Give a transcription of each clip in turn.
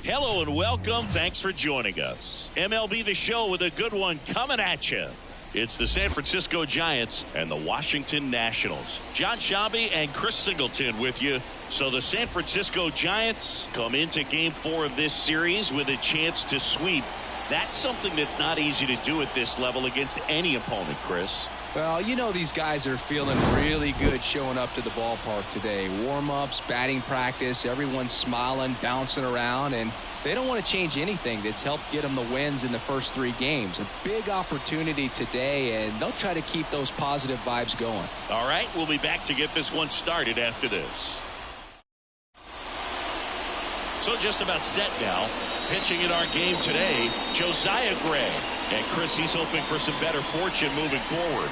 Hello and welcome. Thanks for joining us. MLB The Show with a good one coming at you. It's the San Francisco Giants and the Washington Nationals. John Sciambi and Chris Singleton with you. So the San Francisco Giants come into Game 4 of this series with a chance to sweep. That's something that's not easy to do at this level against any opponent, Chris. Well, you know these guys are feeling really good showing up to the ballpark today. Warm-ups, batting practice, everyone's smiling, bouncing around, and they don't want to change anything that's helped get them the wins in the first 3 games. A big opportunity today, and they'll try to keep those positive vibes going. All right, we'll be back to get this one started after this. So just about set now. Pitching in our game today, Josiah Gray. And Chris, he's hoping for some better fortune moving forward.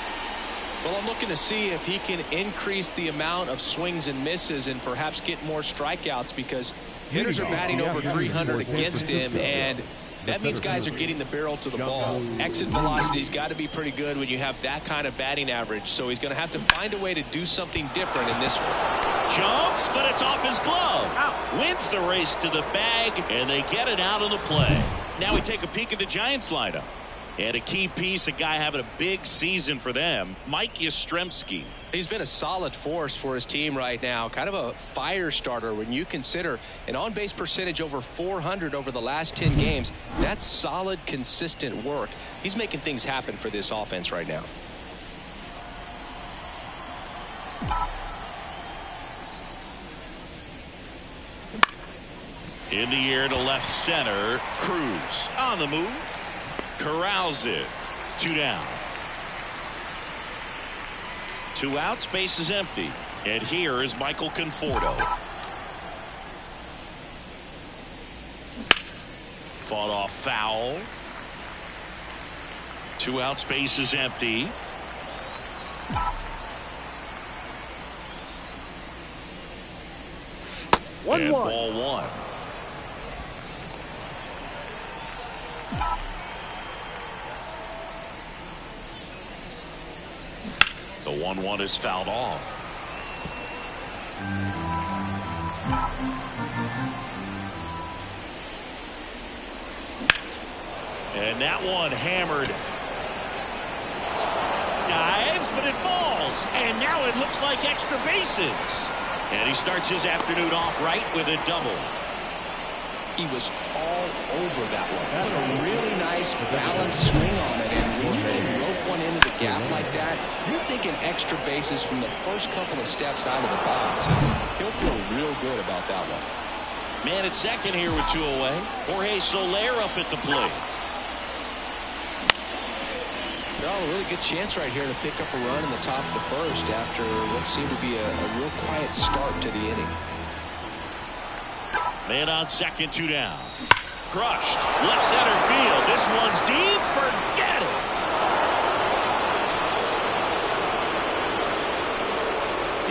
Well, I'm looking to see if he can increase the amount of swings and misses and perhaps get more strikeouts, because hitters are batting over 300 against him, and that means guys are getting the barrel to the ball. Exit velocity's got to be pretty good when you have that kind of batting average, so he's going to have to find a way to do something different in this one. Jumps, but it's off his glove. Wins the race to the bag, and they get it out of the play. Now we take a peek at the Giants lineup. And a key piece, a guy having a big season for them, Mike Yastrzemski. He's been a solid force for his team right now. Kind of a fire starter when you consider an on-base percentage over 400 over the last 10 games. That's solid, consistent work. He's making things happen for this offense right now. In the air to left center. Cruz on the move. Corrals it. 2 down. 2 outs, base is empty. And here is Michael Conforto. Fought off foul. 2 outs, base is empty. And ball 1. The 1-1 is fouled off. And that one hammered. Dives, but it falls. And now it looks like extra bases. And he starts his afternoon off right with a double. He was all over that one. Put a really nice balanced swing on it. And when you can rope one into the gap like that, you're thinking extra bases from the first couple of steps out of the box. And he'll feel real good about that one. Man at second here with 2 away. Jorge Soler up at the plate. Well, a really good chance right here to pick up a run in the top of the first after what seemed to be a real quiet start to the inning. Man on second, 2 down. Crushed. Left center field. This one's deep. Forget it.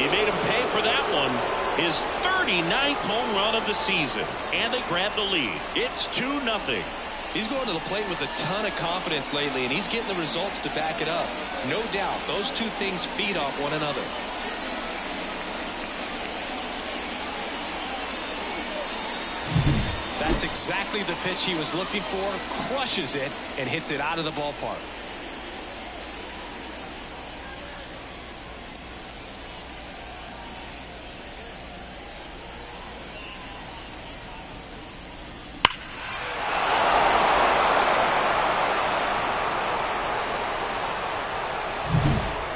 He made him pay for that one. His 39th home run of the season. And they grab the lead. It's 2-0. He's going to the plate with a ton of confidence lately, and he's getting the results to back it up. No doubt, those two things feed off one another. That's exactly the pitch he was looking for. Crushes it and hits it out of the ballpark.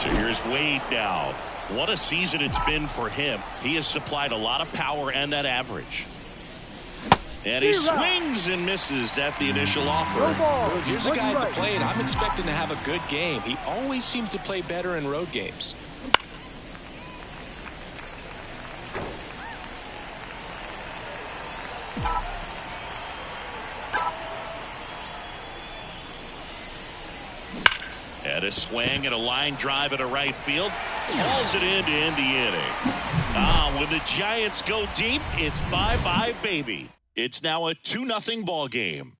So here's Wade now. What a season it's been for him. He has supplied a lot of power and that average. And he swings and misses at the initial offer. Here's a guy at the plate. I'm expecting to have a good game. He always seems to play better in road games. And a swing and a line drive at a right field. Hauls it in to end the inning. When the Giants go deep, it's bye-bye, baby. It's now a 2-0 ball game.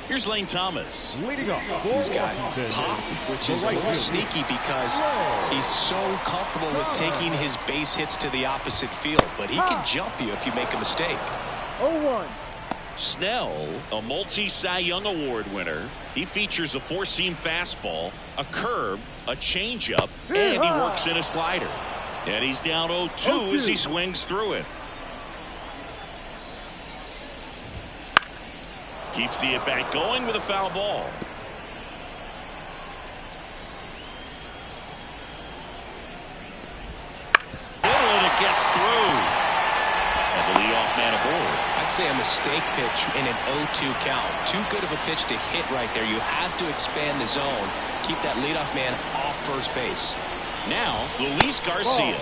Here's Lane Thomas. Leading off. He's got pop, which is a little sneaky because he's so comfortable with taking his base hits to the opposite field. But he can jump you if you make a mistake. 0-1. Snell, a multi-Cy Young Award winner. He features a 4-seam fastball, a curve, a changeup, and he works in a slider. And he's down 0-2 as he swings through it. Keeps the at-bat going with a foul ball. And it gets through. And the leadoff man aboard. I'd say a mistake pitch in an 0-2 count. Too good of a pitch to hit right there. You have to expand the zone. Keep that leadoff man off first base. Now, Luis Garcia.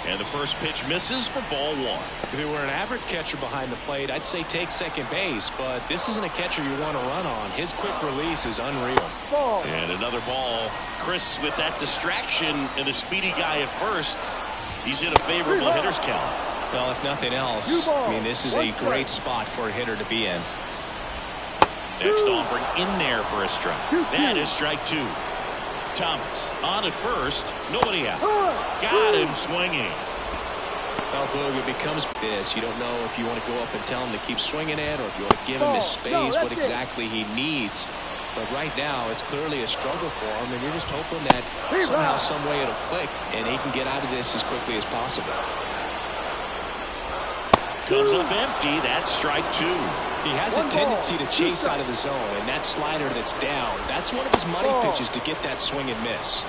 And the first pitch misses for ball 1. If it were an average catcher behind the plate, I'd say take second base, but this isn't a catcher you want to run on. His quick release is unreal. And another ball. Chris with that distraction and the speedy guy at first. He's in a favorable hitter's count. Well, if nothing else, I mean, this is a great spot for a hitter to be in. Next offering in there for a strike. That is strike 2. Thomas on at first. Nobody out. Got him swinging. Well, Boog, it becomes this. You don't know if you want to go up and tell him to keep swinging it or if you want to give him his space, what exactly he needs. But right now, it's clearly a struggle for him, and you're just hoping that somehow, some way it'll click, and he can get out of this as quickly as possible. Comes up empty. That's strike two. He has a tendency to chase out of the zone, and that slider that's down, that's one of his money pitches to get that swing and miss.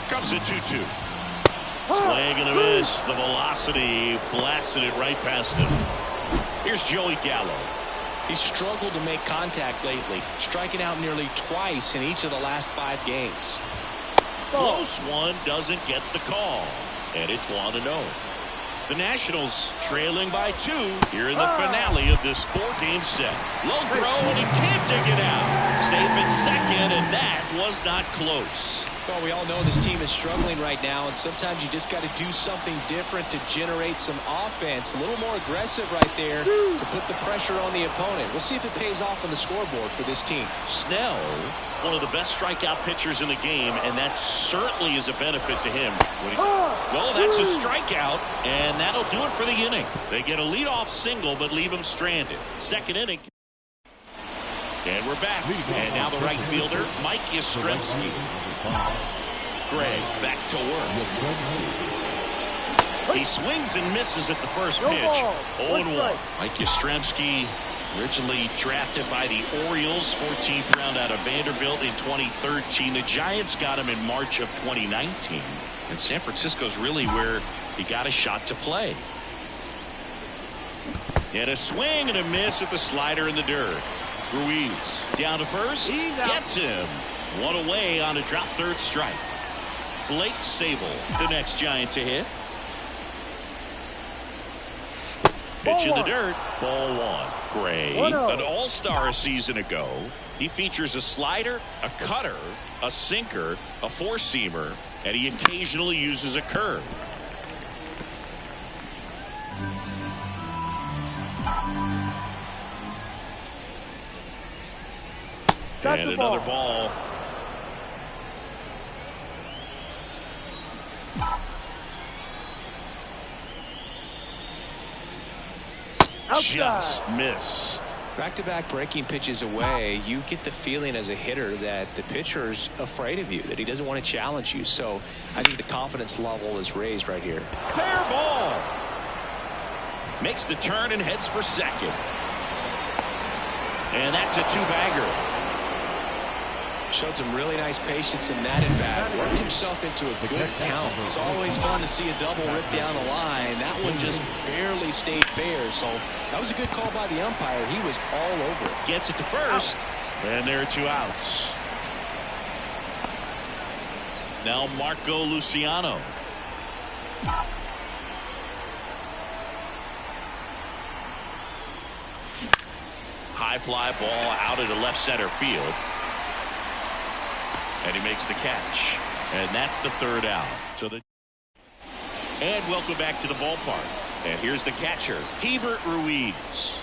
Comes a 2-2. Swing and a miss. The velocity blasted it right past him. Here's Joey Gallo. He's struggled to make contact lately, striking out nearly twice in each of the last 5 games. Close one, doesn't get the call. And it's 1-0. The Nationals trailing by 2 here in the finale of this 4-game set. Low throw, and he can't dig it out. Safe at second, and that was not close. Well, we all know this team is struggling right now, and sometimes you just got to do something different to generate some offense. A little more aggressive right there to put the pressure on the opponent. We'll see if it pays off on the scoreboard for this team. Snell, one of the best strikeout pitchers in the game, and that certainly is a benefit to him. Well, that's a strikeout, and that'll do it for the inning. They get a leadoff single, but leave him stranded. Second inning. And we're back. And now the right fielder, Mike Yastrzemski. Greg back to work. He swings and misses at the first pitch. 0-1. Mike Yastrzemski, originally drafted by the Orioles, 14th round out of Vanderbilt in 2013. The Giants got him in March of 2019. And San Francisco's really where he got a shot to play. And a swing and a miss at the slider in the dirt. Ruiz down to first, gets him. One away on a drop third strike. Blake Sabol, the next Giant to hit. Pitch in the dirt, ball 1. Gray, an all-star a season ago. He features a slider, a cutter, a sinker, a four-seamer, and he occasionally uses a curve. And another ball. Just missed. Back-to-back breaking pitches away, you get the feeling as a hitter that the pitcher's afraid of you, that he doesn't want to challenge you. So I think the confidence level is raised right here. Fair ball. Makes the turn and heads for second. And that's a 2-bagger. Showed some really nice patience in that at-bat. Worked himself into a good count. It's always fun to see a double rip down the line. That one just barely stayed fair. So that was a good call by the umpire. He was all over it. Gets it to first. And there are 2 outs. Now Marco Luciano. High fly ball out into left center field. And he makes the catch. And that's the 3rd out. And welcome back to the ballpark. And here's the catcher, Hebert Ruiz.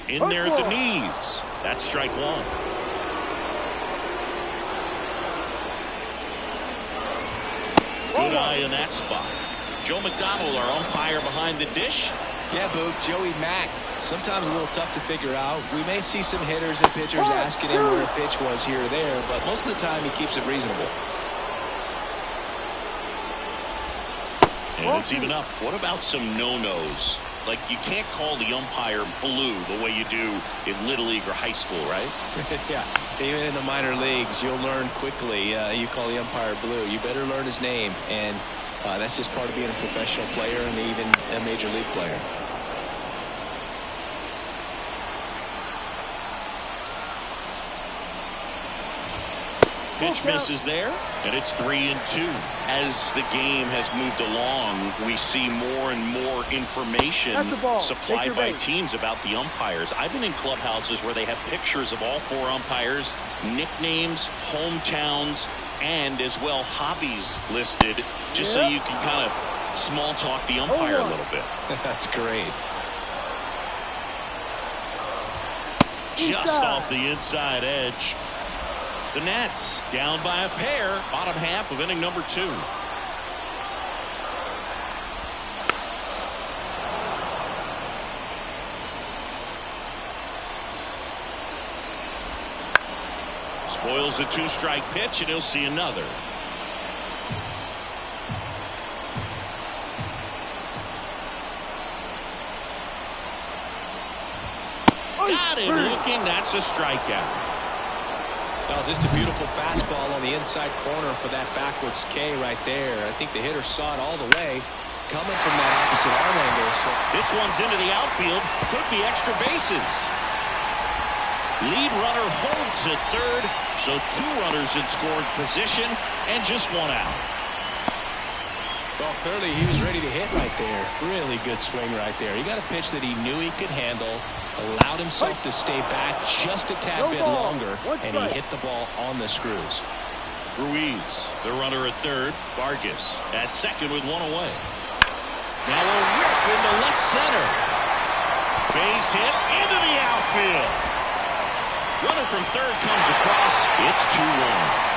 In there at the knees. That's strike 1. Good eye in that spot. Joe McDonald, our umpire behind the dish. Yeah, Boog, Joey Mack. Sometimes a little tough to figure out. We may see some hitters and pitchers asking him where a pitch was here or there, but most of the time he keeps it reasonable. And it's even up. What about some no-nos? Like, you can't call the umpire blue the way you do in Little League or high school, right? Yeah, even in the minor leagues, you'll learn quickly. You call the umpire blue. You better learn his name, and that's just part of being a professional player and even a major league player. Pitch misses there, and it's 3-2. As the game has moved along, we see more and more information supplied by teams about the umpires. I've been in clubhouses where they have pictures of all 4 umpires, nicknames, hometowns, and as well hobbies listed, just so you can kind of small talk the umpire a little bit. That's great. Just off the inside edge. The Nats down by a pair, bottom half of inning number 2. Spoils the 2-strike pitch, and he'll see another. Got him looking. That's a strikeout. Well, just a beautiful fastball on the inside corner for that backwards K right there. I think the hitter saw it all the way coming from that opposite arm angle. So this one's into the outfield. Could be extra bases. Lead runner holds at third, so 2 runners in scoring position and just 1 out. Well, clearly he was ready to hit right there. Really good swing right there. He got a pitch that he knew he could handle, allowed himself to stay back just a tad bit longer, and he hit the ball on the screws. Ruiz, the runner at third. Vargas at second with 1 away. Now a rip into left center. Base hit into the outfield. Runner from third comes across. It's 2-1.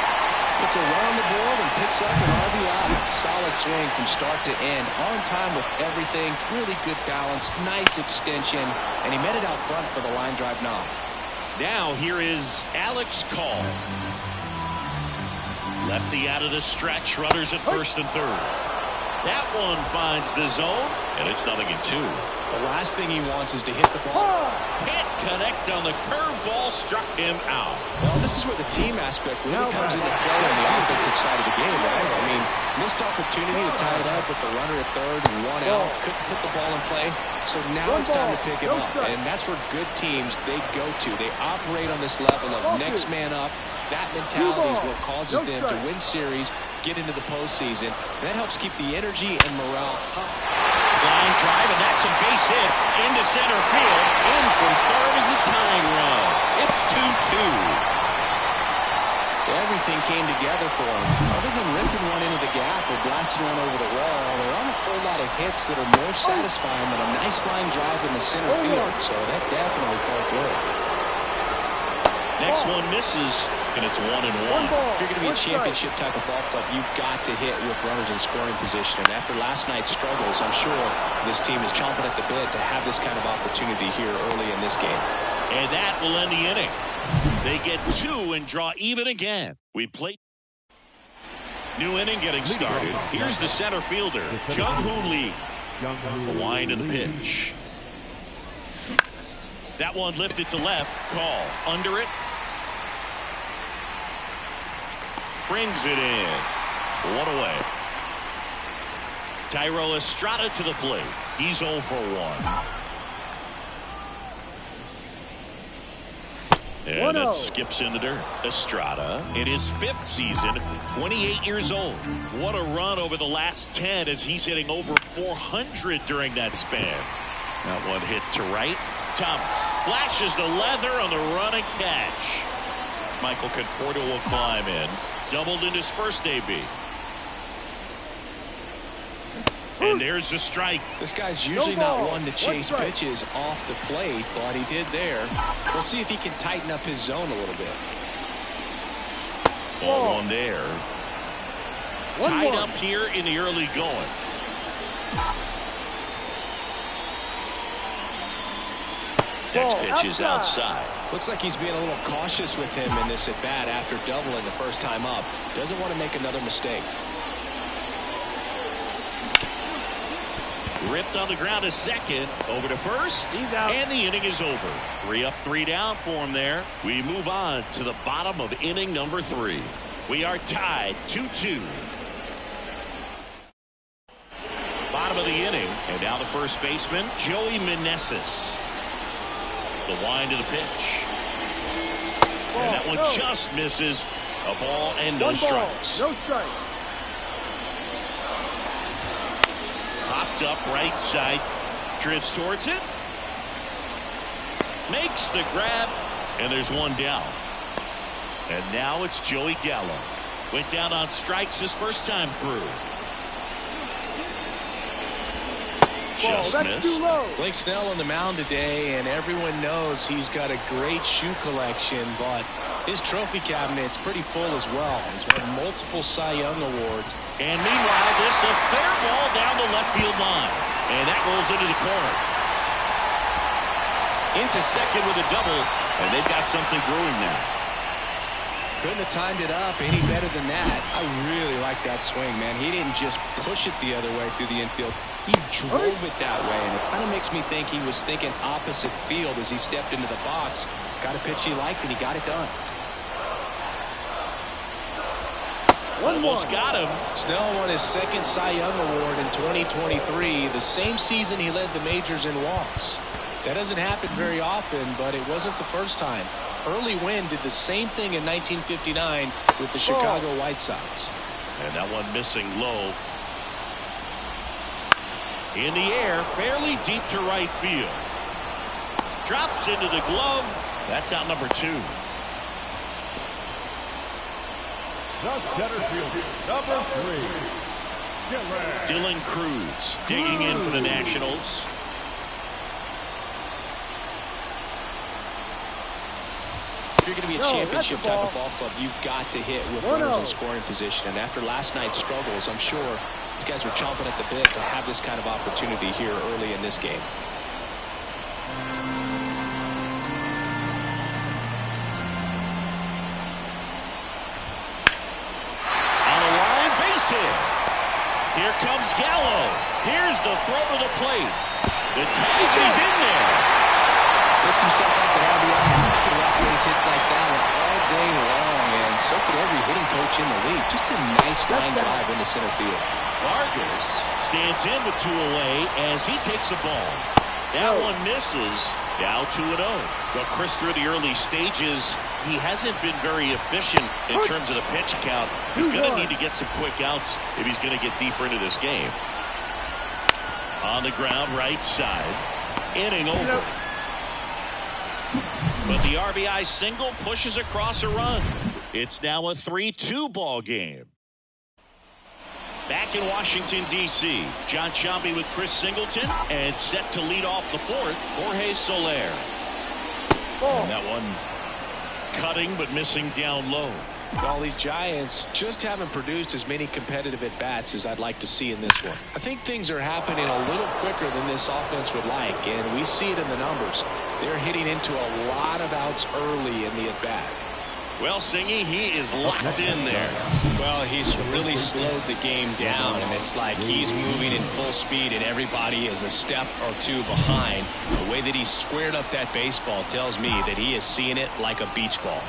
Puts a run on the board and picks up an RBI. Solid swing from start to end. On time with everything. Really good balance. Nice extension. And he met it out front for the line drive knock. Now here is Alex Call. Lefty out of the stretch. Runners at first and third. That one finds the zone, and it's 0-2. The last thing he wants is to hit the ball. Can't connect on the curveball, struck him out. Well, this is where the team aspect really comes into play on the offensive side of the game, right? I mean, missed opportunity to tie it up with the runner at third and 1 out. Couldn't put the ball in play. So now it's time to pick him up. And that's where good teams, they go to. They operate on this level of next man up. That mentality is what causes them to win series, get into the postseason. And that helps keep the energy and morale up. Line drive, and that's a base hit into center field. In from third is the tying run. It's 2-2. Everything came together for him. Other than ripping one into the gap or blasting one over the wall, there aren't a whole lot of hits that are more satisfying than a nice line drive in the center field. So that definitely felt good. Next one misses, and it's 1-1. If you're going to be a championship type of ball club, you've got to hit with runners in scoring position. And after last night's struggles, I'm sure this team is chomping at the bit to have this kind of opportunity here early in this game. And that will end the inning. They get 2 and draw even again. We play. New inning getting started. Here's the center fielder, Jung-Hoo Lee. The wind and pitch. That one lifted to left. Call. Under it. Brings it in. 1 away. Thairo Estrada to the plate. He's 0 for 1. And that skips in the dirt. Estrada in his 5th season, 28 years old. What a run over the last 10 as he's hitting over 400 during that span. That one hit to right. Thomas flashes the leather on the running catch. Michael Conforto will climb in. Doubled in his first AB. And there's the strike. This guy's usually not one to chase pitches off the plate, but he did there. We'll see if he can tighten up his zone a little bit. Ball one there. Tied up here in the early going. Next pitch is outside. Looks like he's being a little cautious with him in this at bat after doubling the first time up. Doesn't want to make another mistake. Ripped on the ground to second. Over to first. He's out. And the inning is over. 3 up, 3 down for him there. We move on to the bottom of inning number 3. We are tied 2-2. Bottom of the inning. And now the first baseman, Joey Meneses. The wind of the pitch. And that one just misses. A ball and no strikes. No strike. Popped up right side. Drifts towards it. Makes the grab. And there's one down. And now it's Joey Gallo. Went down on strikes his first time through. Just missed. Blake Snell on the mound today, and everyone knows he's got a great shoe collection, but His trophy cabinet's pretty full as well. He's won multiple Cy Young awards. And meanwhile, this a fair ball down the left field line. And that rolls into the corner. Into second with a double, and they've got something brewing now. Couldn't have timed it up any better than that. I really like that swing, man. He didn't just push it the other way through the infield. He drove it that way, and it kind of makes me think he was thinking opposite field as he stepped into the box. Got a pitch he liked, and he got it done. Almost got him. Snell won his second Cy Young Award in 2023, the same season he led the majors in walks. That doesn't happen very often, but it wasn't the first time. Early Wynn did the same thing in 1959 with the Chicago White Sox. And that one missing low. In the air, fairly deep to right field. Drops into the glove. That's out number 2. The center fielder, number 3, Dylan Cruz digging in for the Nationals. If you're going to be a championship type of ball club, you've got to hit with runners in scoring position. And after last night's struggles, I'm sure these guys are chomping at the bit to have this kind of opportunity here early in this game. Here comes Gallo. Here's the throw to the plate. The tag is in there. Picks himself up at RBI. He could have base hits like that all day long, and so could every hitting coach in the league. Just a nice line drive into center field. Vargas stands in with 2 away as he takes a ball. That one misses. Now 2-0. But Chris, through the early stages, he hasn't been very efficient in terms of the pitch count. He's going to need to get some quick outs if he's going to get deeper into this game. On the ground, right side. Inning over. But the RBI single pushes across a run. It's now a 3-2 ball game. Back in Washington, D.C., John Sciambi with Chris Singleton, and set to lead off the 4th, Jorge Soler. And that one cutting but missing down low. Well, these Giants just haven't produced as many competitive at-bats as I'd like to see in this one. I think things are happening a little quicker than this offense would like, and we see it in the numbers. They're hitting into a lot of outs early in the at-bat. Well, Singy, he is locked in there. Well, he's really slowed the game down, and it's like he's moving in full speed, and everybody is a step or 2 behind. The way that he squared up that baseball tells me that he is seeing it like a beach ball.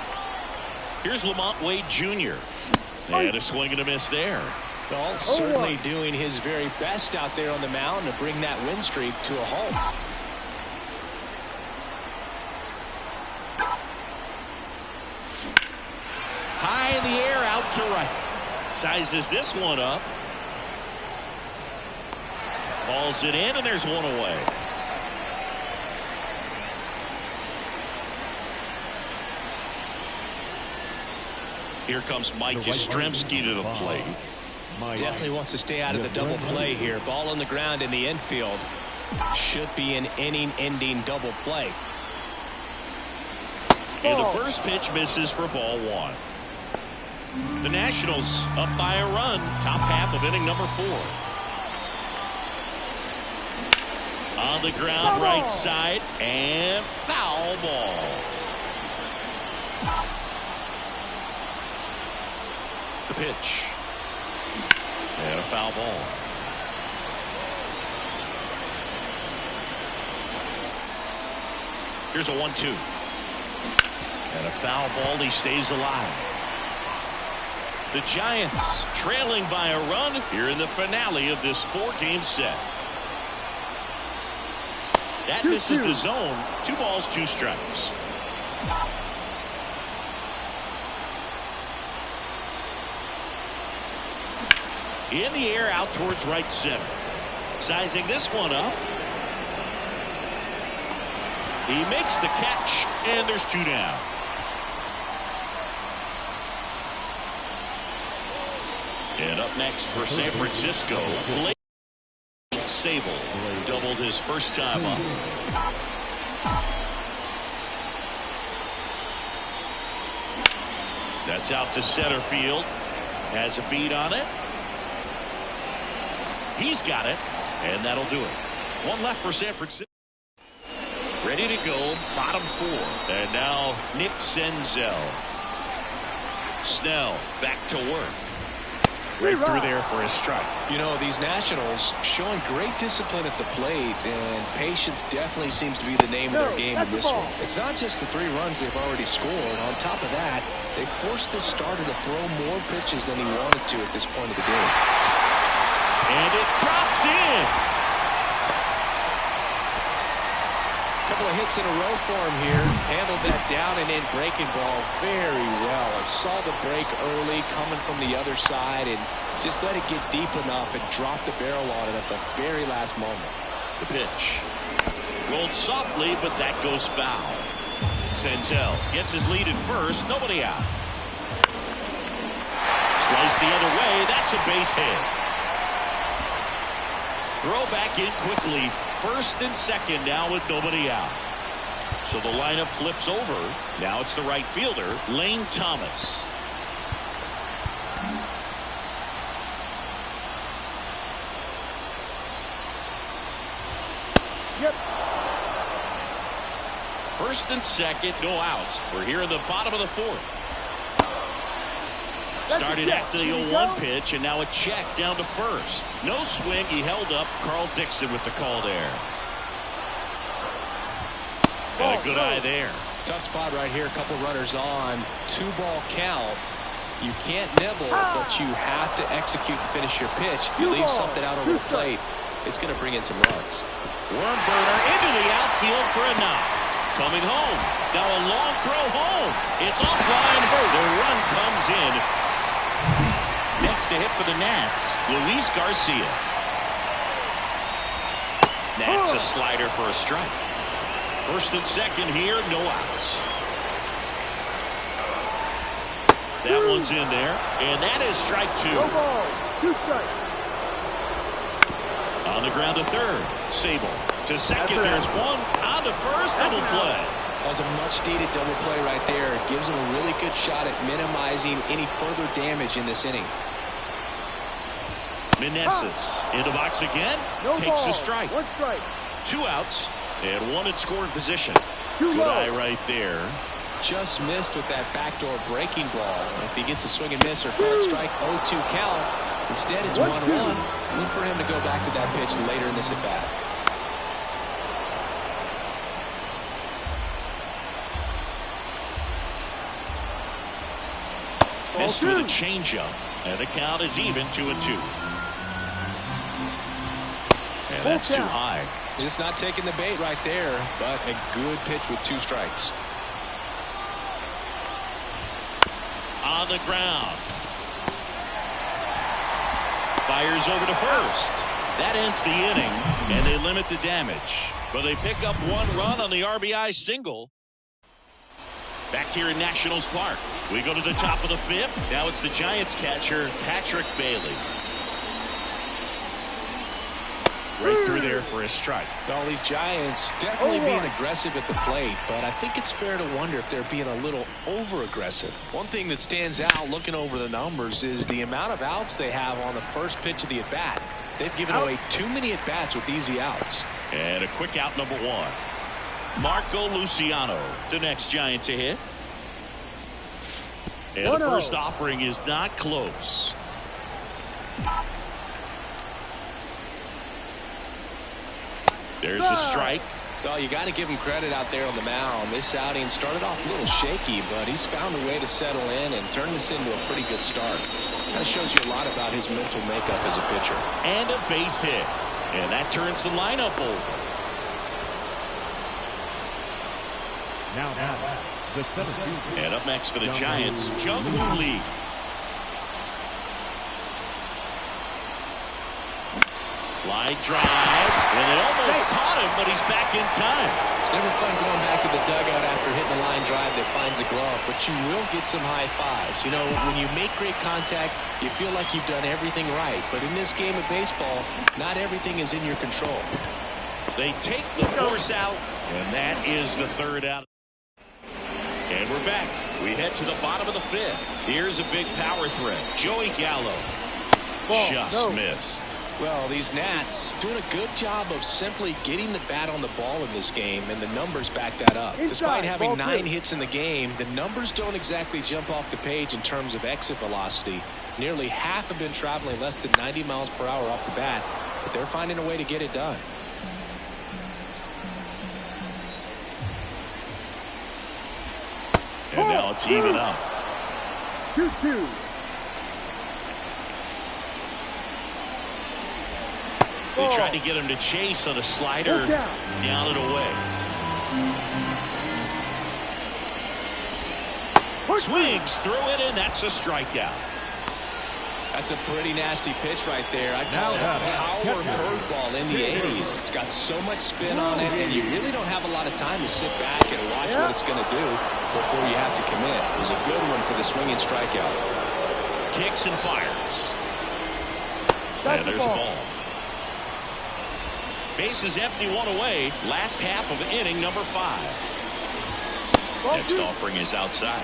Here's Lamont Wade Jr. And a swing and a miss there. Well, certainly doing his very best out there on the mound to bring that win streak to a halt. High in the air, out to right. Sizes this one up. Balls it in, and there's one away. Here comes Mike Yastrzemski to the plate. Definitely wants to stay out of the double play here. Ball on the ground in the infield. Should be an inning-ending double play. And the first pitch misses for ball 1. The Nationals up by a run, top half of inning number 4. On the ground, right side, and foul ball. The pitch. And a foul ball. Here's a 1-2. And a foul ball. He stays alive. The Giants trailing by a run here in the finale of this 4-game set. That misses the zone. 2 balls, 2 strikes. In the air, out towards right center. Sizing this one up. He makes the catch, and there's 2 down. And up next for San Francisco, Blake Sabol doubled his first time up. That's out to center field. Has a beat on it. He's got it. And that'll do it. One left for San Francisco. Ready to go. Bottom 4. And now Nick Senzel. Snell back to work. Right through there for a strike. You know, these Nationals showing great discipline at the plate, and patience definitely seems to be the name of their game in this one. It's not just the 3 runs they've already scored. On top of that, they forced this starter to throw more pitches than he wanted to at this point of the game. And it drops in. Couple of hits in a row for him here. Handled that down and in breaking ball very well. I saw the break early coming from the other side and just let it get deep enough and drop the barrel on it at the very last moment. The pitch. Rolled softly, but that goes foul. Senzel gets his lead at first. Nobody out. Slice the other way. That's a base hit. Throw back in quickly. First and second now with nobody out. So the lineup flips over. Now it's the right fielder, Lane Thomas. Yep. First and second, no outs. We're here in the bottom of the 4th. Started after the 0-1 pitch, and now a check down to first. No swing. He held up. Carl Dixon with the call there. And a good eye there. Tough spot right here. A couple runners on. 2-ball count. You can't nibble, but you have to execute and finish your pitch. If you leave something out over the plate, it's going to bring in some runs. Worm burner into the outfield for a knock. Coming home. Now a long throw home. It's offline. The run comes in. Next to hit for the Nats, Luis Garcia. Nats a slider for a strike. First and second here, no outs. That one's in there, and that is strike 2. No ball, 2 strikes. On the ground to third, Sable. To second, there's one. On to first, double play. That was a much-needed double play right there. It gives him a really good shot at minimizing any further damage in this inning. Meneses in the box again. No takes ball, a strike. 1 strike. 2 outs and 1 in scoring position. Too Good low. eye right there. Just missed with that backdoor breaking ball. If he gets a swing and miss or called strike 0-2 count, instead it's 1-1. Look for him to go back to that pitch later in this at bat. Missed with a changeup, and the count is even 2-2. And that's too high. Just not taking the bait right there, but a good pitch with 2 strikes. On the ground. Fires over to first. That ends the inning, and they limit the damage. But they pick up 1 run on the RBI single. Back here in Nationals Park. We go to the top of the 5th. Now it's the Giants catcher, Patrick Bailey. Right through there for a strike. Well, these Giants definitely being aggressive at the plate, but I think it's fair to wonder if they're being a little over-aggressive. One thing that stands out looking over the numbers is the amount of outs they have on the first pitch of the at-bat. They've given away too many at-bats with easy outs. And a quick out number 1. Marco Luciano, the next Giant to hit. And the first offering is not close. There's a strike. Well, you got to give him credit out there on the mound. This outing started off a little shaky, but he's found a way to settle in and turn this into a pretty good start. That shows you a lot about his mental makeup as a pitcher. And a base hit. And that turns the lineup over. Now the 7th. And up next for the Giants, Jung-Hoo Lee. Line drive, and they almost caught him, but he's back in time. It's never fun going back to the dugout after hitting a line drive that finds a glove, but you will get some high fives. You know, when you make great contact, you feel like you've done everything right. But in this game of baseball, not everything is in your control. They take the force out, and that is the 3rd out. And we're back. We head to the bottom of the 5th. Here's a big power threat. Joey Gallo. Just missed. Well, these Nats doing a good job of simply getting the bat on the ball in this game, and the numbers back that up. Despite having 9 hits in the game, the numbers don't exactly jump off the page in terms of exit velocity. Nearly half have been traveling less than 90 miles per hour off the bat, but they're finding a way to get it done. And now it's even up. 2-2. They tried to get him to chase on a slider, down and away. Swings through it, and that's a strikeout. That's a pretty nasty pitch right there. I call it a power curveball in the 80s. It's got so much spin on it, and you really don't have a lot of time to sit back and watch what it's going to do before you have to commit. It was a good one for the swinging strikeout. Kicks and fires. And there's a ball. Bases empty, 1 away. Last half of inning number 5. Next offering is outside.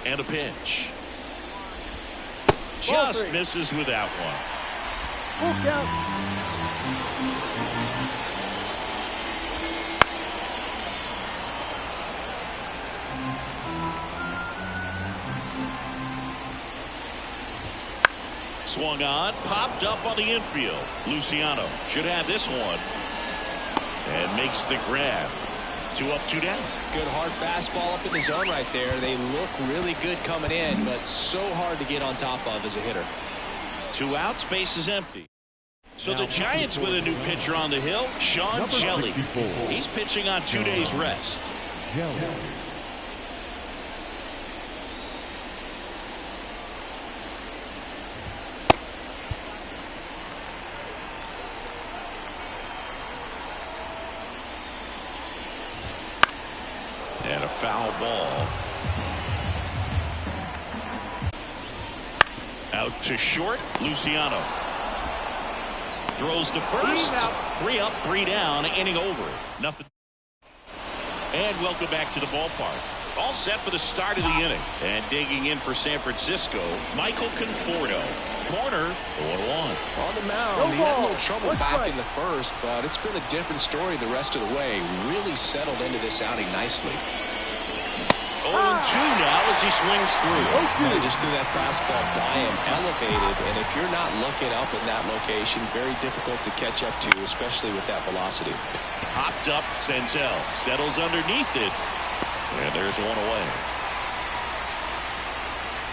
And a pitch. Just misses with that one. Full count. Swung on, popped up on the infield. Luciano should have this one. And makes the grab. 2 up, 2 down. Good hard fastball up in the zone right there. They look really good coming in, but so hard to get on top of as a hitter. 2 outs, base is empty. So the Giants with a new pitcher on the hill, Sean Jelly. He's pitching on 2 days rest. And a foul ball. Out to short, Luciano. Throws to first. 3 up, 3 down, inning over. Nothing. And welcome back to the ballpark. All set for the start of the inning. And digging in for San Francisco, Michael Conforto. Corner, 0-1. On the mound, he had a little trouble back in the first, but it's been a different story the rest of the way. Really settled into this outing nicely. 0-2 now as he swings through. They just threw that fastball by him, elevated, and if you're not looking up in that location, very difficult to catch up to, especially with that velocity. Hopped up, Senzel settles underneath it, and there's 1 away.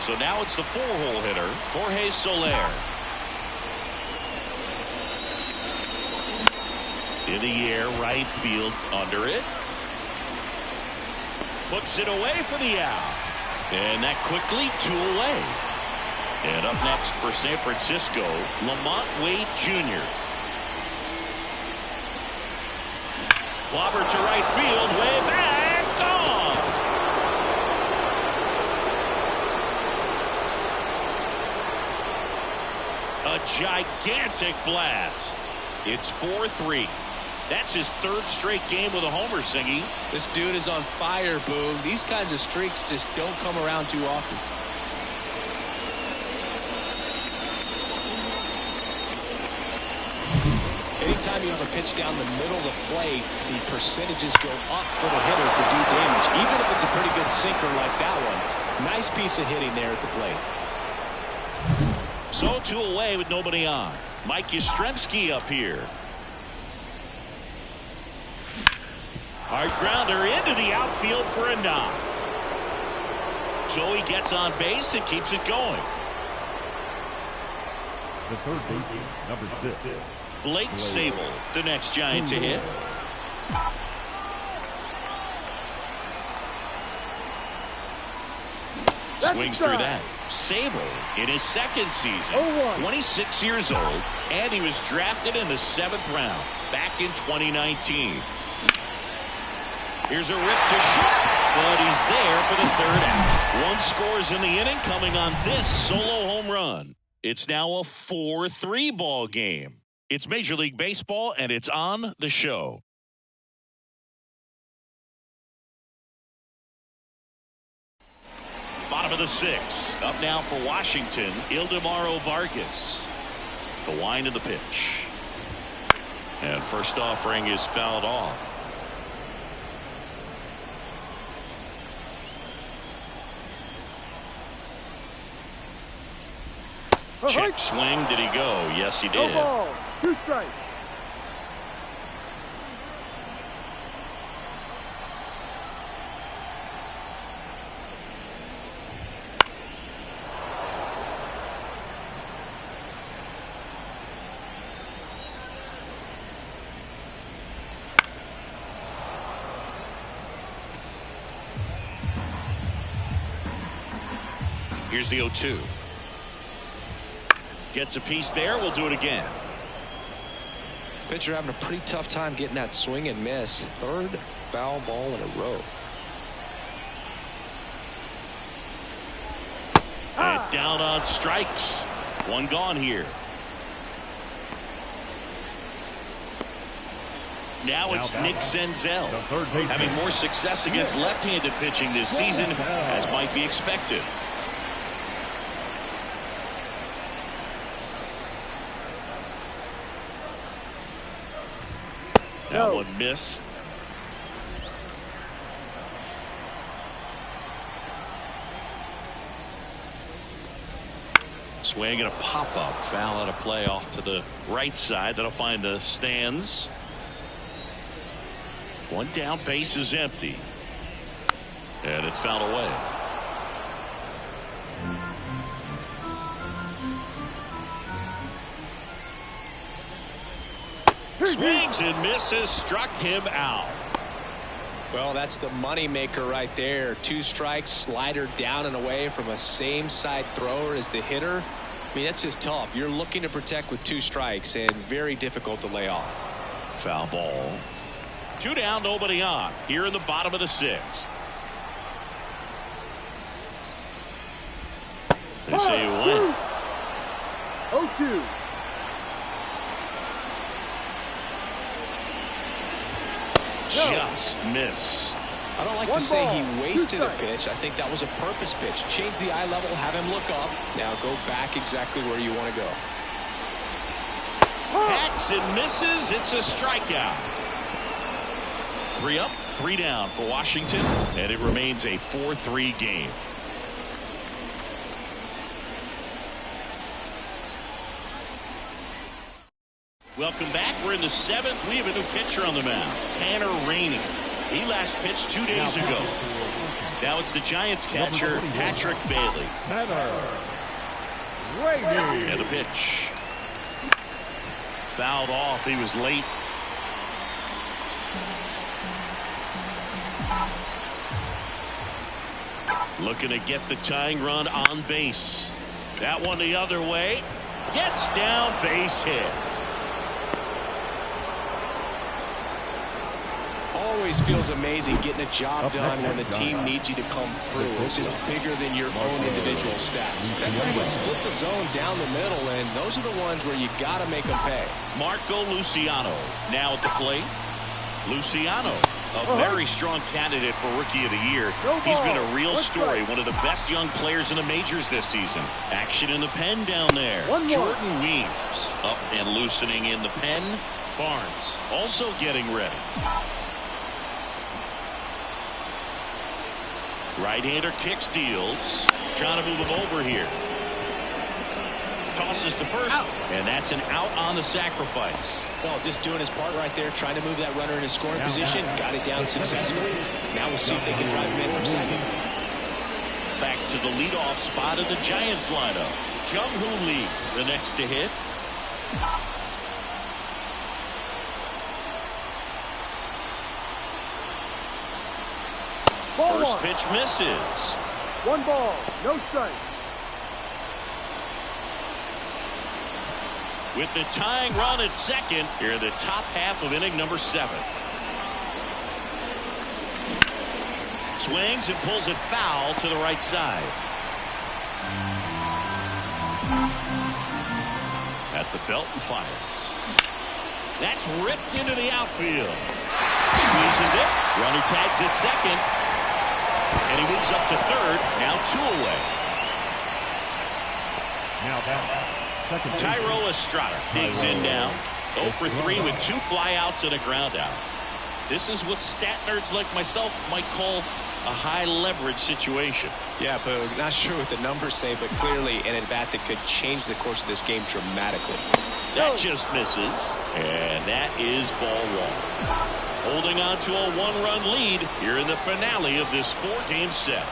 So now it's the 4-hole hitter, Jorge Soler. In the air, right field, under it. Puts it away for the out. And that quickly 2 away. And up next for San Francisco, Lamont Wade Jr. Clobber to right field, way back, gone. A gigantic blast. It's 4-3. That's his 3rd straight game with a homer, Singy. This dude is on fire, Boog. These kinds of streaks just don't come around too often. Anytime you have a pitch down the middle of the plate, the percentages go up for the hitter to do damage, even if it's a pretty good sinker like that one. Nice piece of hitting there at the plate. So 2 away with nobody on. Mike Yastrzemski up here. Hard grounder into the outfield for a knock. Joey gets on base and keeps it going. The third baseman, number 6. Blake Sabol, the next Giant to hit. Swings through that. Sabol in his 2nd season, 26 years old, and he was drafted in the 7th round back in 2019. Here's a rip to short, but he's there for the 3rd out. 1 scores in the inning, coming on this solo home run. It's now a 4-3 ball game. It's Major League Baseball, and it's on the show. Bottom of the 6th. Up now for Washington, Ildemaro Vargas. The wind of the pitch. And first offering is fouled off. Check swing. Did he go? Yes, he did. No ball. 2 strikes. Here's the 0-2. Gets a piece there. We'll do it again. Pitcher having a pretty tough time getting that swing and miss. 3rd foul ball in a row. And down on strikes. 1 gone here. Now it's Nick Senzel, having more success against left-handed pitching this season, as might be expected. That one missed. Swing and a pop-up. Foul out of play off to the right side. That'll find the stands. 1 down, base is empty. And it's fouled away. Swings and misses, struck him out. Well, that's the money maker right there. 2 strikes, slider down and away from a same side thrower as the hitter. I mean, that's just tough. You're looking to protect with 2 strikes and very difficult to lay off. Foul ball. 2 down, nobody on. Here in the bottom of the 6th. They say win. 0-2. Just missed. I don't like to say he wasted a pitch. I think that was a purpose pitch. Change the eye level, have him look up. Now go back exactly where you want to go. Hacks and misses. It's a strikeout. 3 up, 3 down for Washington, and it remains a 4-3 game. Welcome back. We're in the 7th. We have a new pitcher on the mound, Tanner Rainey. He last pitched 2 days ago. Now it's the Giants catcher, Patrick Bailey. Tanner Rainey. And the pitch. Fouled off. He was late. Looking to get the tying run on base. That one the other way. Gets down, base hit. Always feels amazing getting a job done when the team needs you to come through. It's just bigger than your own individual stats. That guy would split the zone down the middle, and those are the ones where you got to make them pay. Marco Luciano now at the plate. Luciano, a very strong candidate for Rookie of the Year. He's been a real story, one of the best young players in the majors this season. Action in the pen down there. Jordan Weems up and loosening in the pen. Barnes also getting ready. Right-hander kicks, deals. Trying to move him over here. Tosses to first, and that's an out on the sacrifice. Well, just doing his part right there, trying to move that runner in a scoring position. Got it down successfully. Now we'll see if they can drive him in from second. Back to the leadoff spot of the Giants lineup. Jung-Hoo Lee, the next to hit. First pitch misses. 1 ball, no strike. With the tying run at second, here in the top half of inning number 7. Swings and pulls it foul to the right side. the belt and fires. That's ripped into the outfield. Squeezes it. Runner tags at second. And he moves up to third. Now 2 away. Now that Thairo Estrada digs in now. 0 for 3 with 2 flyouts and a ground out. This is what stat nerds like myself might call a high leverage situation. Yeah, Boog, not sure what the numbers say, but clearly an at-bat that could change the course of this game dramatically. That just misses, and that is ball 1. Holding on to a 1-run lead here in the finale of this 4-game set.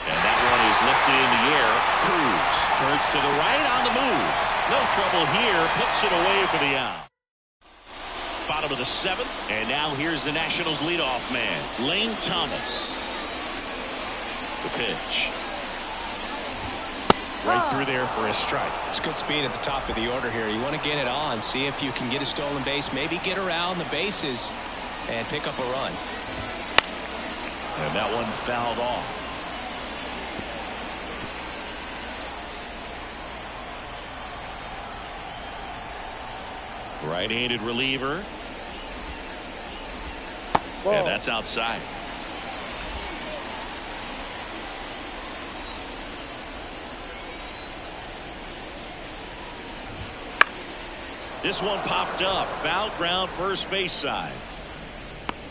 And that one is lifted in the air. Cruz turns to the right on the move. No trouble here. Puts it away for the out. Bottom of the 7th, and now here's the Nationals leadoff man, Lane Thomas. The pitch. Right through there for a strike. It's good speed at the top of the order here. You want to get it on, see if you can get a stolen base, maybe get around the bases and pick up a run. And that one fouled off. Right-handed reliever. Ball. And that's outside. This one popped up. Foul ground first base side.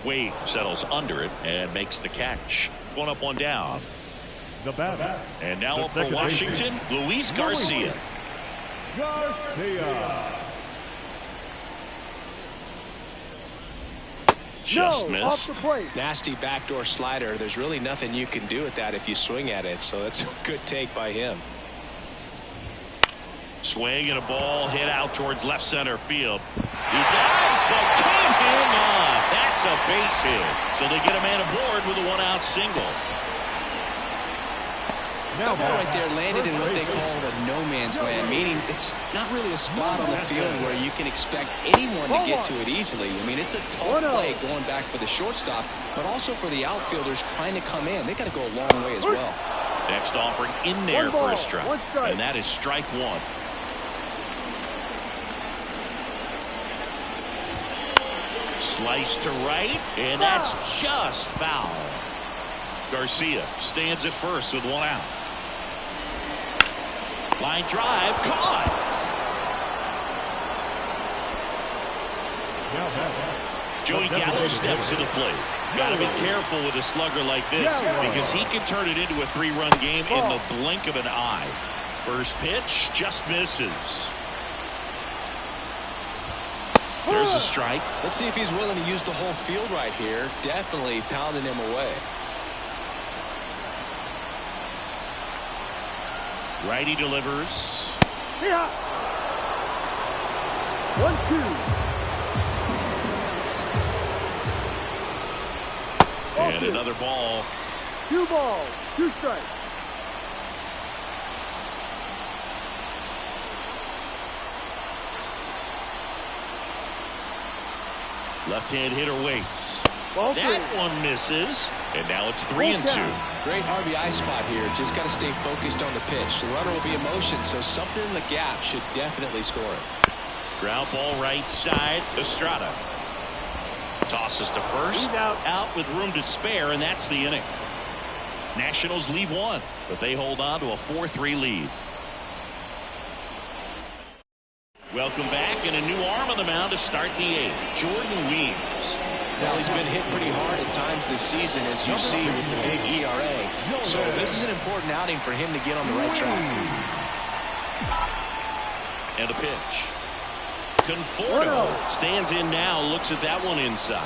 Wade settles under it and makes the catch. 1 up, 1 down. the batter. And now the up for Washington, Luis Garcia. Just missed. Off the plate. Nasty backdoor slider. There's really nothing you can do with that if you swing at it. So that's a good take by him. Swing and a ball hit out towards left center field. He dives, but can't hang on. That's a base hit. So they get a man aboard with a 1-out single. That ball right there landed in what they call a no man's land, meaning it's not really a spot on the field where you can expect anyone to get to it easily. I mean, it's a tough play going back for the shortstop, but also for the outfielders trying to come in. They got to go a long way as well. Next offering in there for a strike, and that is strike 1. Slice to right, and that's just foul. Garcia stands at first with 1 out. Line drive, caught. Joey Gallo steps to the plate. Got to be careful with a slugger like this because he can turn it into a 3-run game in the blink of an eye. First pitch just misses. There's a strike. Let's see if he's willing to use the whole field right here. Definitely pounding him away. Righty delivers. Yeah. 1-2. And another ball. 2 balls, 2 strikes. Left-hand hitter waits. Ball That 3. one misses. And now it's 3-2. Great RBI spot here. Just got to stay focused on the pitch. The runner will be in motion, so something in the gap should definitely score it. Ground ball right side. Estrada tosses to first. Out with room to spare, and that's the inning. Nationals leave 1, but they hold on to a 4-3 lead. Welcome back, and a new arm on the mound to start the 8th. Jordan Weems. Well, he's been hit pretty hard at times this season, as you see with the big ERA. So this is an important outing for him to get on the right track. And a pitch. Conforto stands in now, looks at that one inside.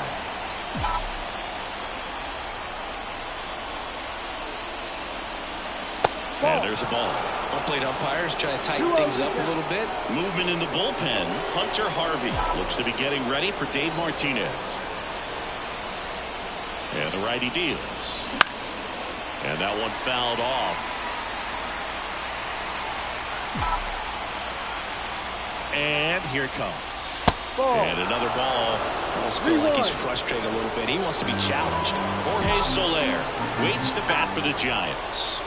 And there's a ball. Home plate umpires trying to tighten things up a little bit. Movement in the bullpen. Hunter Harvey looks to be getting ready for Dave Martinez. And the righty deals. And that one fouled off. And here it comes. And another ball. I almost feel like he's frustrated a little bit. He wants to be challenged. Jorge Soler waits to bat for the Giants.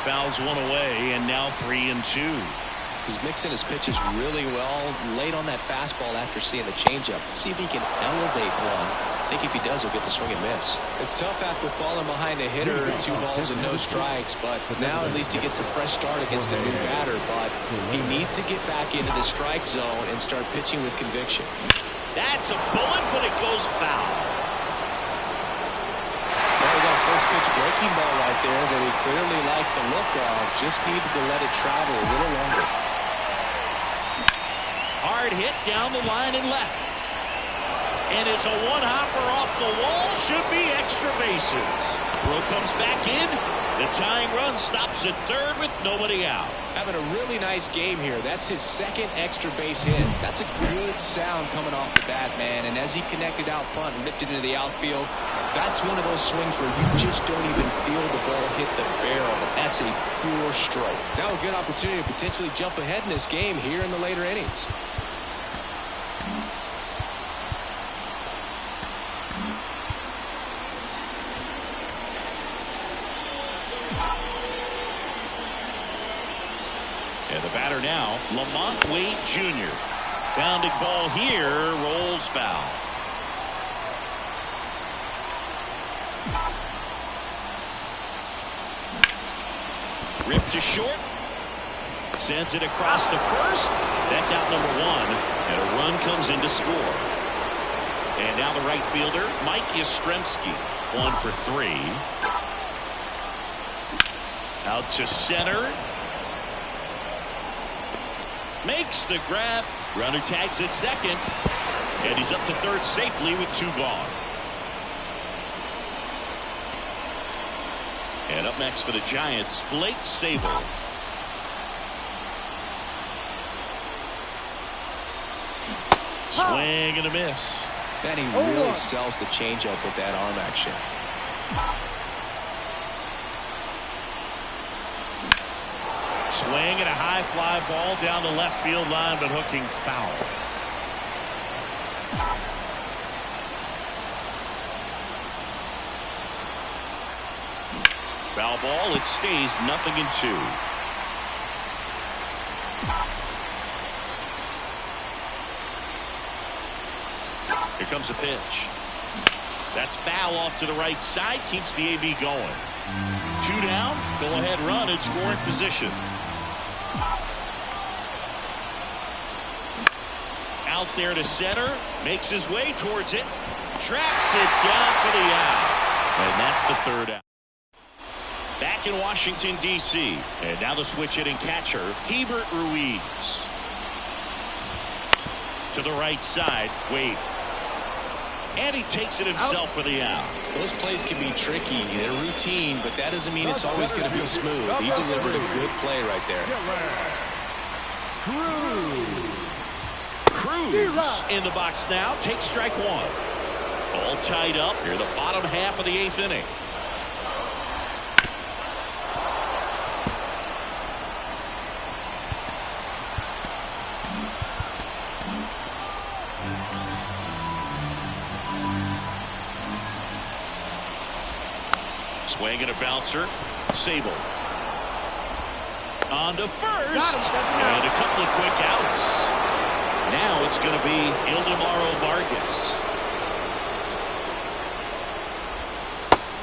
fouls one away, and now 3-2. He's mixing his pitches really well. Late on that fastball after seeing the changeup. See if he can elevate one. I think if he does, he'll get the swing and miss. It's tough after falling behind a hitter, 2 balls and no strikes, but now at least he gets a fresh start against a new batter. But he needs to get back into the strike zone and start pitching with conviction. That's a bullet, but it goes foul. Well, we got a first pitch breaking ball right there that he clearly liked the look of. Just needed to let it travel a little longer. Hard hit down the line and left. And it's a one-hopper off the wall. Should be extra bases. Breaux comes back in. The tying run stops at third with nobody out. Having a really nice game here. That's his second extra base hit. That's a good sound coming off the bat, man. And as he connected out front and ripped it into the outfield, that's one of those swings where you just don't even feel the ball hit the barrel. That's a pure stroke. Now a good opportunity to potentially jump ahead in this game here in the later innings. And the batter now, Lamont Wade Jr. Bounding ball here, rolls foul. Ripped to short. Sends it across to first. That's out number 1. And a run comes in to score. And now the right fielder, Mike Yastrzemski. 1 for 3. Out to center. Makes the grab. Runner tags at second. And he's up to third safely with 2 gone. And up next for the Giants, Blake Sabol. Swing and a miss. And he really sells the changeup with that arm action. Swing and a high fly ball down the left field line, but hooking foul. Foul ball. It stays 0-2. Here comes the pitch. That's foul off to the right side. Keeps the AB going. 2 down. Go ahead run in scoring position. Out there to center. Makes his way towards it. Tracks it down for the out. And that's the 3rd out. Back in Washington, D.C. And now the switch hitting catcher, Hebert Ruiz. To the right side, Wade. And he takes it himself for the out. Those plays can be tricky. They're routine, but that doesn't mean it's always going to be smooth. He delivered a good play right there. Cruz in the box now. Takes strike 1. All tied up here, the bottom half of the 8th inning. Swing and a bouncer. Sabol. On to first. And a couple of quick outs. Now it's going to be Ildemaro Vargas.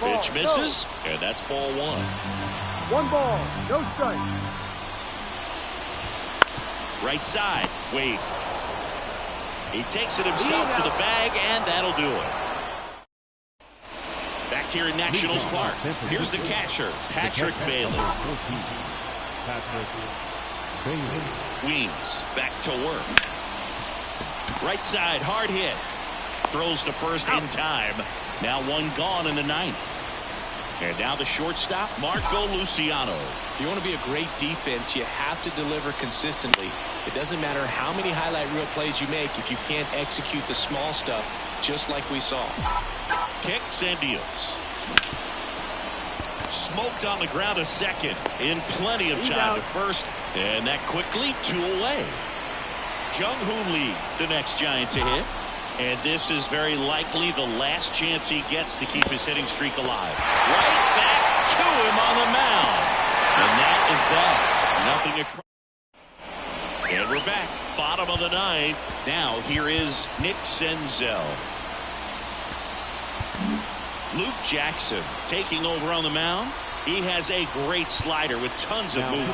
Pitch misses. And that's ball 1. 1 ball, no strike. Right side. Wade. He takes it himself to the bag, and that'll do it. Back here in Nationals Park. Here's the catcher, Patrick Bailey. Weems back to work. Right side, hard hit. Throws to first in time. Now 1 gone in the 9th. And now the shortstop, Marco Luciano. If you want to be a great defense, you have to deliver consistently. It doesn't matter how many highlight reel plays you make if you can't execute the small stuff, just like we saw. Kicks and deals. Smoked on the ground to second. In plenty of time to first. And that quickly 2 away. Jung-Hoo Lee, the next Giant to hit. And this is very likely the last chance he gets to keep his hitting streak alive. Right back to him on the mound. And that is that. Nothing across. And we're back. Bottom of the ninth. Now here is Nick Senzel. Luke Jackson taking over on the mound. He has a great slider with tons of movement.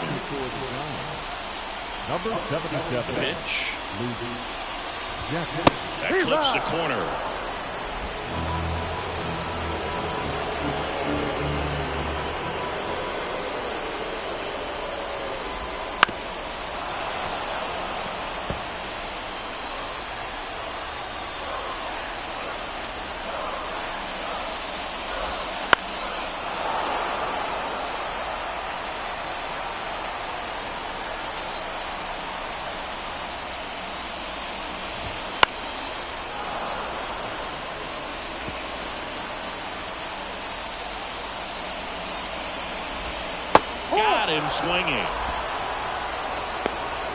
Number 77. The pitch. Luke Jackson. That clips the corner. Got him swinging.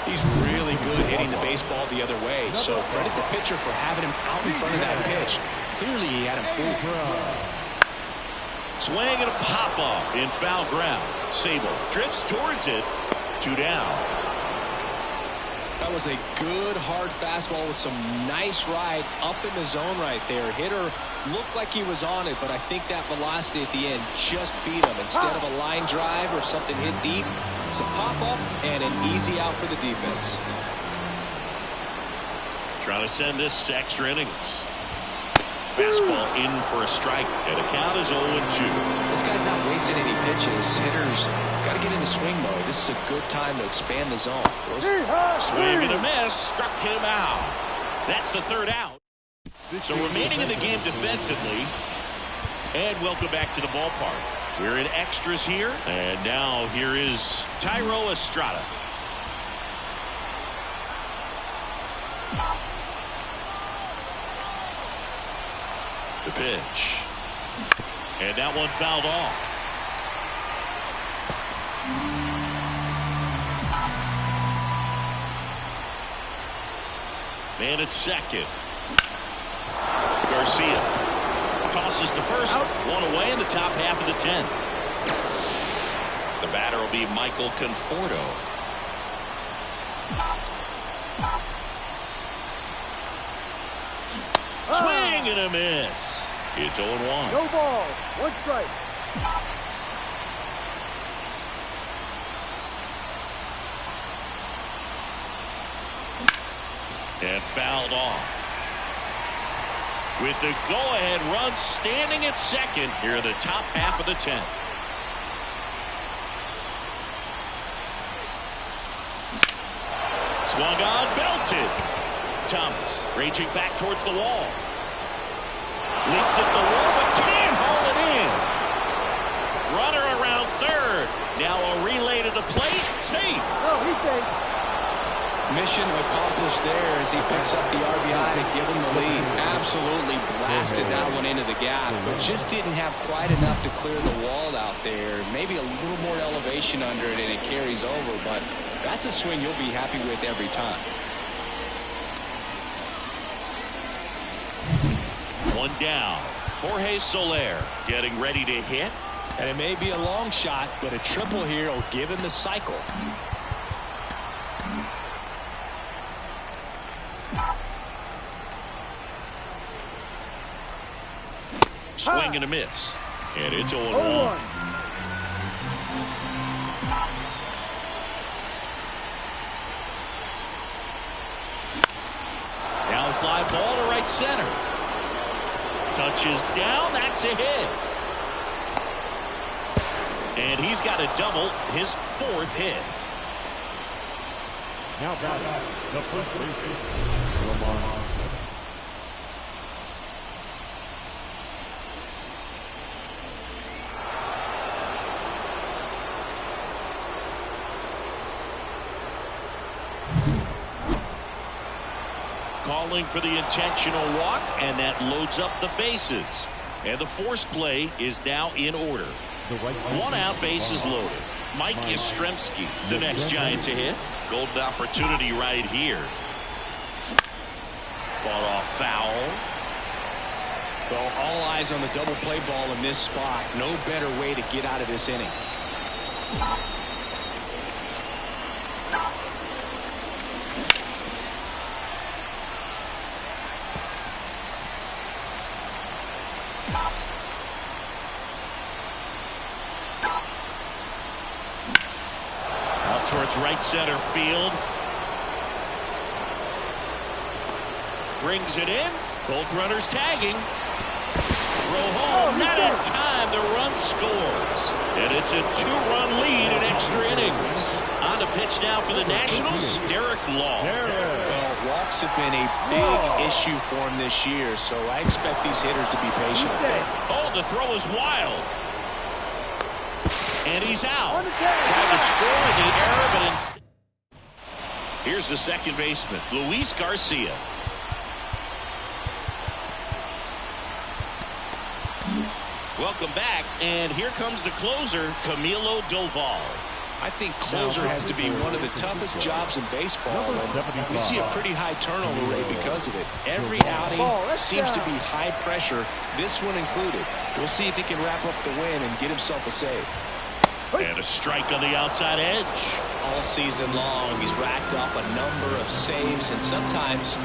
He's really good hitting the baseball the other way, so credit the pitcher for having him out in front of that pitch. Clearly he had him fooled. Swing and a pop-off in foul ground. Sable drifts towards it. 2 down. That was a good hard fastball with some nice ride up in the zone right there. Hitter looked like he was on it, but I think that velocity at the end just beat him. Instead of a line drive or something hit deep, it's a pop-up and an easy out for the defense. Trying to send this extra innings. Fastball in for a strike, and the count is 0-2. This guy's not wasting any pitches. Hitters got to get into swing mode. This is a good time to expand the zone. Swing and a miss, struck him out. That's the 3rd out. So remaining in the game defensively, and welcome back to the ballpark. We're in extras here, and now here is Thairo Estrada. The pitch. And that one fouled off. Man at second. Garcia tosses to first. One away in the top half of the 10th. The batter will be Michael Conforto. Swing and a miss. It's 0-1. No ball. 1 strike. And fouled off. With the go-ahead run standing at second here in the top half of the 10th. Swung on, belted. Thomas raging back towards the wall. Leaps at the wall, but can't haul it in. Runner around third. Now a relay to the plate. Safe. No, he's safe. Mission accomplished there as he picks up the RBI to give him the lead. Absolutely blasted that one into the gap, but just didn't have quite enough to clear the wall out there. Maybe a little more elevation under it and it carries over, but that's a swing you'll be happy with every time. 1 down. Jorge Soler getting ready to hit. And it may be a long shot, but a triple here will give him the cycle. Swing and a miss. And it's 0-1. Now a fly ball to right center. Touches down. That's a hit. And he's got a double, his 4th hit. Now batting, the first baseman, Lamar. Calling for the intentional walk, and that loads up the bases. And the force play is now in order. 1 out, bases loaded. Mike Yastrzemski, the next Giant to hit. Golden opportunity right here. Fought off foul. Well, all eyes on the double play ball in this spot. No better way to get out of this inning. towards right center field. Brings it in. Both runners tagging. Throw home, not in time. The run scores. And it's a 2-run lead in extra innings. On the pitch now for the Nationals, Derek Law. Well, walks have been a big issue for him this year, so I expect these hitters to be patient. Oh, the throw is wild. And he's out. Tried to score in the error, but instead. Here's the second baseman, Luis Garcia. Welcome back, and here comes the closer, Camilo Doval. I think closer has to be one of the toughest jobs in baseball. We see a pretty high turnover rate because of it. Every outing seems to be high pressure, this one included. We'll see if he can wrap up the win and get himself a save. And a strike on the outside edge. All season long, he's racked up a number of saves, and sometimes